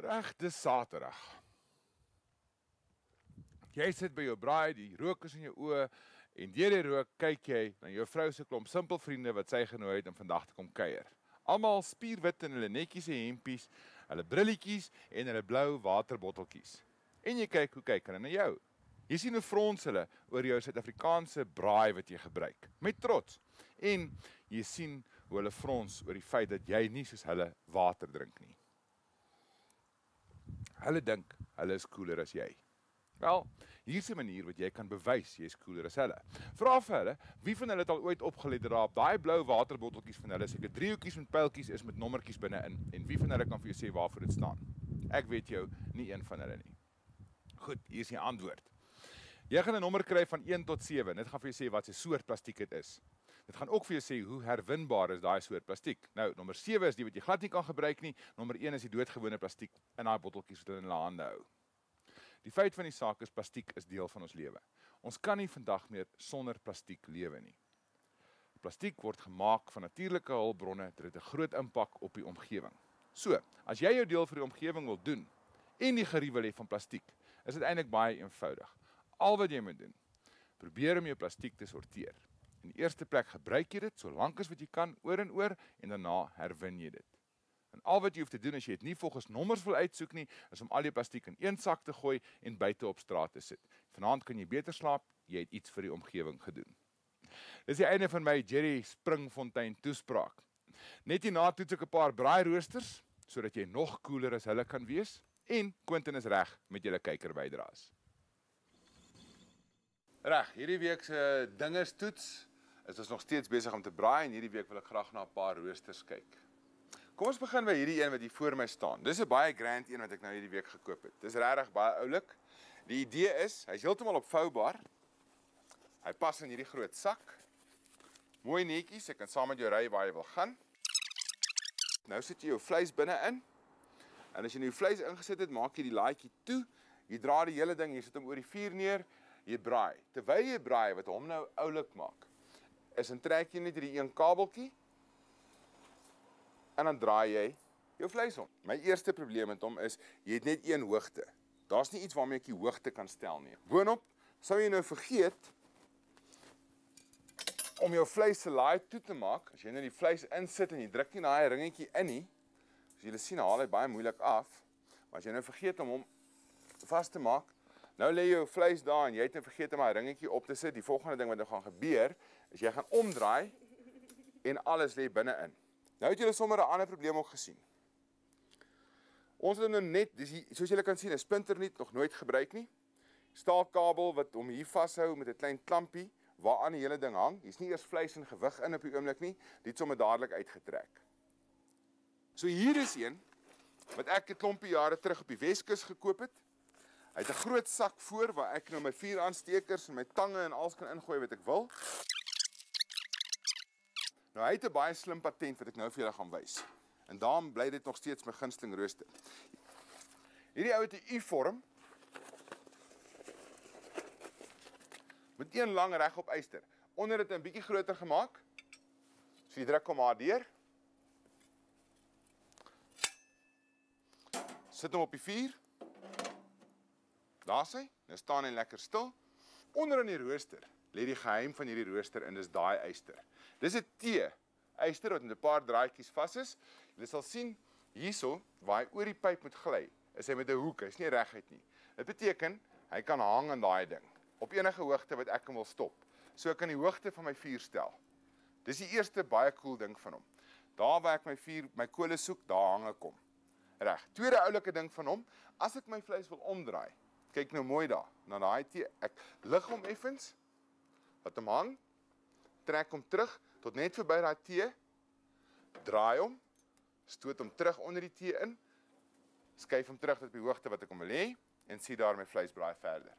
Reg, dis Saterdag. Jy sit by jou braai, die rook is in jou oë en deur die rook kyk jy na jou vrou se klomp simpel vriende wat sy genooi het om vandag te kom kuier. Almal spierwit in hulle netjiese hempies, hulle brilletjies en hulle blou waterbotteltjies. En jy kyk hoe kyk hulle na jou. Jy sien hoe frons hulle oor jou Suid-Afrikaanse braai wat jy gebruik, met trots. En jy sien hoe hulle frons oor die feit dat jy nie soos hulle water drink nie. Hulle dink hulle is cooler as jy. Wel, hier is 'n manier wat jy kan bewys jy is cooler as hulle. Vra vir hulle, wie van hulle het al ooit opgelet dat daar op daai blou waterbotteltjies van hulle seker driehoekies met pyltjies is met nommertjies binne-in en wie van hulle kan vir jou sê waarvoor dit staan? Ek weet jou, nie een van hulle nie. Goed, hier is die antwoord. Jy gaan 'n nommer kry van 1 tot 7. Dit gaan vir jou sê wat se soort plastiek dit is. Dit gaan ook vir jou sê hoe herwinbaar is daai soort plastiek. Nou, nommer 7 is die wat jy glad nie kan gebruik nie. Nommer 1 is die doodgewone plastiek in daai botteltjies wat hulle in hulle hande hou. Die feit van die saak is plastiek is deel van ons lewe. Ons kan nie vandag meer sonder plastiek lewe nie. Plastiek word gemaak van natuurlike hulpbronne, dit het 'n groot impak op die omgewing. So, as jy jou deel vir die omgewing wil doen en die geriewe wil hê van plastiek, is dit eintlik baie eenvoudig. Al wat jy moet doen, probeer om jou plastiek te sorteer. In die eerste plek gebruik jy dit so lank as wat jy kan oor en daarna herwin jy dit. En al wat jy hoef te doen as jy dit nie volgens nommers wil uitsoek nie, is om al die plastiek in een sak te gooi en buite op straat te sit. Vanaand kan jy beter slaap, jy het iets vir die omgewing gedoen. Dis die einde van my Jerry Springfontein toespraak. Net hierna toets ek 'n paar braairoosters, sodat jy nog cooler as hulle kan wees, en Quentin is reg met julle kykerbydraes. Reg, hierdie week se dingestoets is ons nog steeds besig om te braai en hierdie week wil ek graag na 'n paar roosters kyk. Kom ons begin by hierdie een wat hier voor my staan. Dis 'n baie grand een wat ek nou hierdie week gekoop het. Dis regtig baie oulik. Die idee is, hy's heeltemal opvoubaar. Hy pas in hierdie groot sak. Mooi netjies, jy kan saam met jou ry waar jy wil gaan. Nou sit jy jou vleis binne-in. En as jy nou die vleis ingesit het, maak jy die laaitjie toe. Jy dra die hele ding, jy sit hom oor die vuur neer, jy braai. Terwyl jy braai, wat hom nou oulik maak, is dan trek jy net hierdie een kabeltjie en dan draai jy jou vleis om. My eerste probleem met hom is, jy het net een hoogte. Daar's nie iets waarmee ek die hoogte kan stel nie. Boonop, sou jy nou vergeet om jou vleis se laai toe te maak, as jy nou die vleis insit en jy druk nie daai ringetjie in nie, as julle sien, haal hy baie moeilik af, maar as jy nou vergeet om hom vas te maak, nou lê jou vleis daar en jy het nou vergeet om daai ringetjie op te sit, die volgende ding wat nou gaan gebeur, is jy gaan omdraai en alles lê binne-in. Nou het julle sommer 'n ander probleem ook gesien. Ons het nou net, soos julle kan sien, 'n splinternuut nog nooit gebruik nie. Staalkabel wat hom hier vashou met 'n klein klampie waaraan die hele ding hang. Hier's nie eers vleis en gewig in op die oomblik nie. Dit sommer dadelik uitgetrek. So hier is een wat ek 'n klompie jare terug op die Weskus gekoop het. Hy het 'n groot sak voor waar ek nou my vuuraansteekers en my tange en alles kan ingooi wat ek wil. Nou hy het 'n baie slim patent wat ek nou vir julle gaan wys. En daarom bly dit nog steeds my gunsteling rooster. Hierdie ou het 'n U-vorm met een lang regop yster. Onder het 'n bietjie groter gemaak. So jy druk hom maar deur. Sit hom op die vuur. Daar's hy. Nou staan hy lekker stil. Onder in die rooster lê die geheim van hierdie rooster en dis daai yster. Dis 'n T-yster wat met 'n paar draadjies vas is. Jy sal sien hierso waar hy oor die pyp moet gly, is hy met 'n hoek, hy's nie reguit nie. Dit beteken hy kan hang aan daai ding op enige hoogte wat ek hom wil stop. So ek kan die hoogte van my vuur stel. Dis die eerste baie cool ding van hom. Daar waar ek my kole soek, daar hang ek hom. Reg. Tweede oulike ding van hom, as ek my vleis wil omdraai. Kyk nou mooi daar. Na daai T, ek lig hom effens, laat hom hang, trek hom terug tot net verby daai T, draai hom, stoot hom terug onder die T in, skuif hom terug tot die hoogte wat ek hom wil hê en sien daar my vleis braai verder.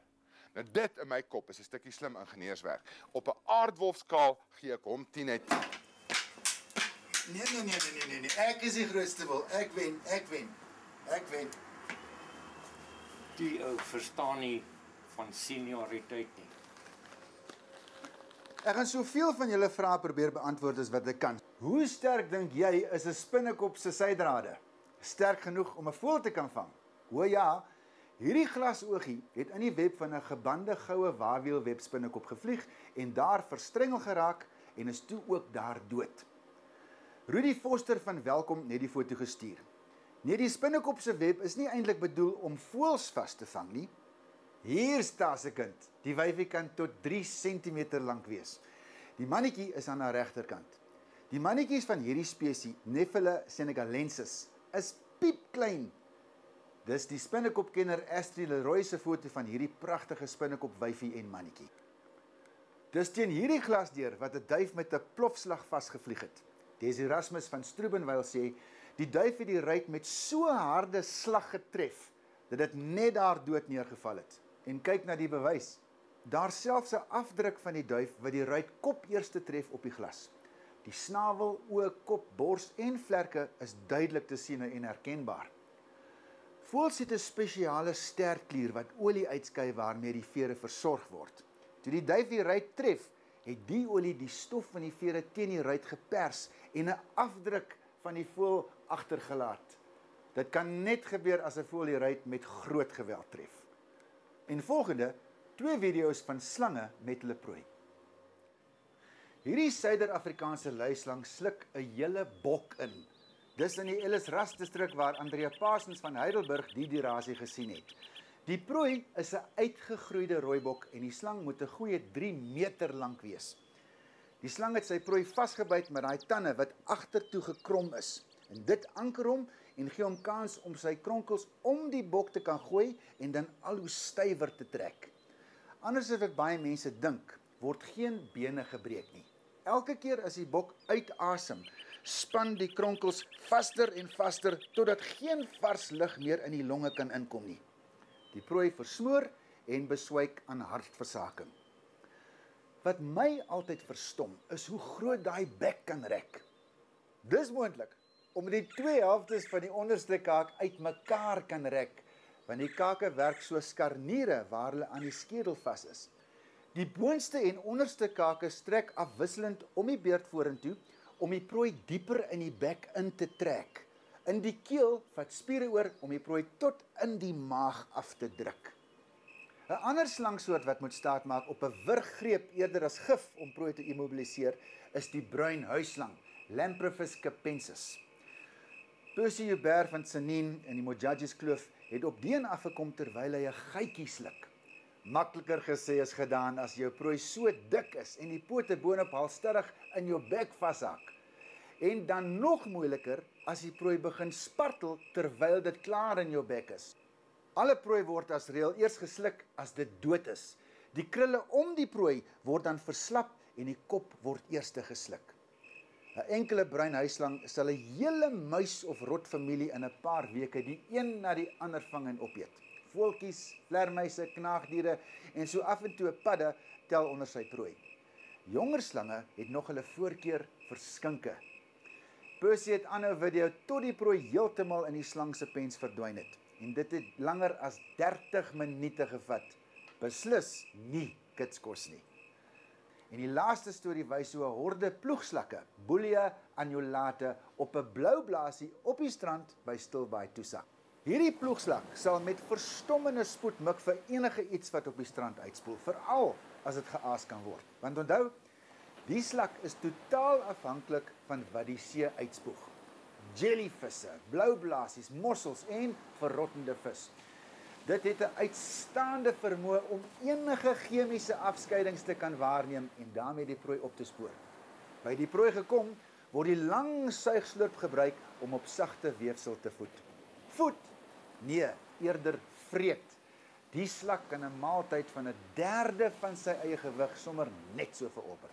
Nou dit in my kop is 'n stukkie slim ingenieurswerk. Op 'n aardwolfskaal gee ek hom 10 uit 10. Nee. Ek is die grootste wil. Ek wen. Die ou verstaan nie van senioriteit nie. Ek gaan soveel van julle vrae probeer beantwoord as wat ek kan. Hoe sterk dink jy is 'n spinnekop se sydrade? sterk genoeg om 'n voël te kan vang. O ja, hierdie glasoogie het in die web van 'n gebande goue waawiel webspinnekop gevlieg en daar verstrengel geraak en is toe ook daar dood. Rudy Foster van Welkom het die foto gestuur. Nee, die spinnekop se web is nie eintlik bedoel om voëls vas te vang nie. Hier staan se kind. Die wyfie kan tot 3 cm lank wees. Die mannetjie is aan haar regterkant. Die mannetjies van hierdie spesies, Nephila senegalensis, is piepklein. Dis die spinnekopkenner Astrid Leroy se foto van hierdie pragtige spinnekop wyfie en mannetjie. Dis teen hierdie glasdeur wat 'n duif met 'n plofslag vasgevlieg het. Desi Erasmus van Stroebenwyl sê, die duif het die ruit met so 'n harde slag getref, dat dit net daar dood neergeval het. En kyk na die bewys. Daar selfs 'n afdruk van die duif wat die ruit kop eerste tref op die glas. Die snavel, oë, kop, bors en vlerke is duidelik te sien en herkenbaar. Voëls het 'n spesiale stertklier wat olie uitskei waarmee die vere versorg word. Toe die duif die ruit tref, het die olie die stof van die vere teen die ruit gepers en 'n afdruk van die voël agtergelaat. Dit kan net gebeur as 'n voël die ruit met groot geweld tref. En volgende, 2 video's van slange met hulle prooi. Hierdie Suider-Afrikaanse luislang sluk 'n hele bok in. Dis in die Ellis Ras distrik waar Andrea Parsons van Heidelberg die dirasie gesien het. Die prooi is 'n uitgegroeide rooibok en die slang moet 'n goeie 3 meter lank wees. Die slang het sy prooi vasgebyt met daai tande wat agtertoe gekrom is. En dit anker hom en gee hom kans om sy kronkels om die bok te kan gooi en dan al hoe stywer te trek. Anders as wat baie mense dink, word geen bene gebreek nie. Elke keer as die bok uitasem, span die kronkels vaster en vaster totdat geen vars lug meer in die longe kan inkom nie. Die prooi versmoor en beswyk aan hartversaking. Wat my altyd verstom, is hoe groot daai bek kan rek. Dis moontlik omdat die 2 helftes van die onderste kaak uitmekaar kan rek, want die kake werk so skarniere waar hulle aan die skedel vas is. Die boonste en onderste kake strek afwisselend om die beurt vorentoe om die prooi dieper in die bek in te trek. In die keel vat spiere oor om die prooi tot in die maag af te druk. 'n Ander slangsoort wat moet staatmaak op 'n wurggreep eerder as gif om prooi te immobiliseer, is die bruin huisslang, Lamprophis capensis. Percy Joubert van Sanin in die Mojages Kloof het op die afgekom terwyl hy 'n geitjie sluk. Makliker gesê as gedaan as jou prooi so dik is en die pote boonop halstarrig in jou bek vashak. En dan nog moeiliker as die prooi begin spartel terwyl dit klaar in jou bek is. Alle prooi word as reël eers gesluk as dit dood is. Die krulle om die prooi word dan verslap en die kop word eers gesluk. 'n Enkele bruin huisslang sal 'n hele muis of rotfamilie in 'n paar weke die een na die ander vang en opeet. Voeltjies, vlermuise, knaagdiere en so af en toe padde tel onder sy prooi. Jonger slange het nog hulle voorkeur vir skinke. Percy het aanhou video tot die prooi heeltemal in die slang se pens verdwyn het. En dit het langer as 30 minute gevat. Beslis nie kitskos nie. En die laaste storie wys hoe 'n horde ploegslakke, Bullia annulata, op 'n blou blaasie op die strand by Stilbaai toesak. Hierdie ploegslak sal met verstommende spoed mik vir enige iets wat op die strand uitspoel, veral as dit geaas kan word. Want onthou, die slak is totaal afhanklik van wat die see uitspoeg. Jellyvisse, blou blaasies, mossels en verrottende vis. Dit het 'n uitstaande vermoë om enige chemiese afskeidings te kan waarneem en daarmee die prooi op te spoor. By die prooi gekom, word die lang suigslurp gebruik om op sagte weefsel te voed. Voed? Nee, eerder vreet. Die slak kan 'n maaltyd van 1/3 van sy eie gewig sommer net so veropper.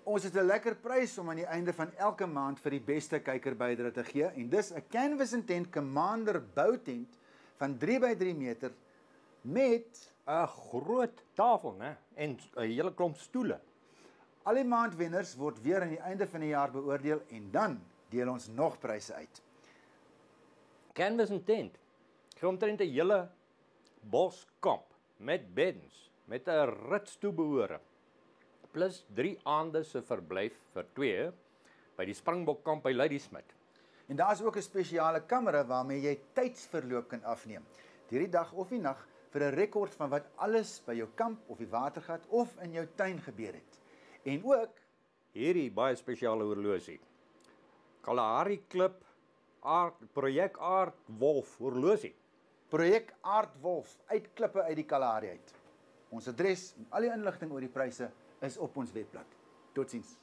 Ons het 'n lekker prys om aan die einde van elke maand vir die beste kykerbydrae te gee en dis 'n Canvas and Tent Commander boutent van 3 by 3 meter met 'n groot tafel, né? En 'n hele klomp stoele. Al die maandwenners word weer aan die einde van die jaar beoordeel en dan deel ons nog pryse uit. Canvas and Tent gee omtrent 'n hele boskamp met beddens, met 'n rits toebehore, plus 3 aande se verblyf vir 2 by die Springbokkamp by Ladysmith. En daar is ook 'n spesiale kamera waarmee jy tydsverloop kan afneem. Deur die dag of die nag vir 'n rekord van wat alles by jou kamp of die watergat of in jou tuin gebeur het. En ook hierdie baie spesiale horlosie. Kalahari Klip projek Aardwolf horlosie. projek Aardwolf uit klippe uit die Kalahari uit. Ons adres en al die inligting oor die pryse is op ons webblad. Totsiens.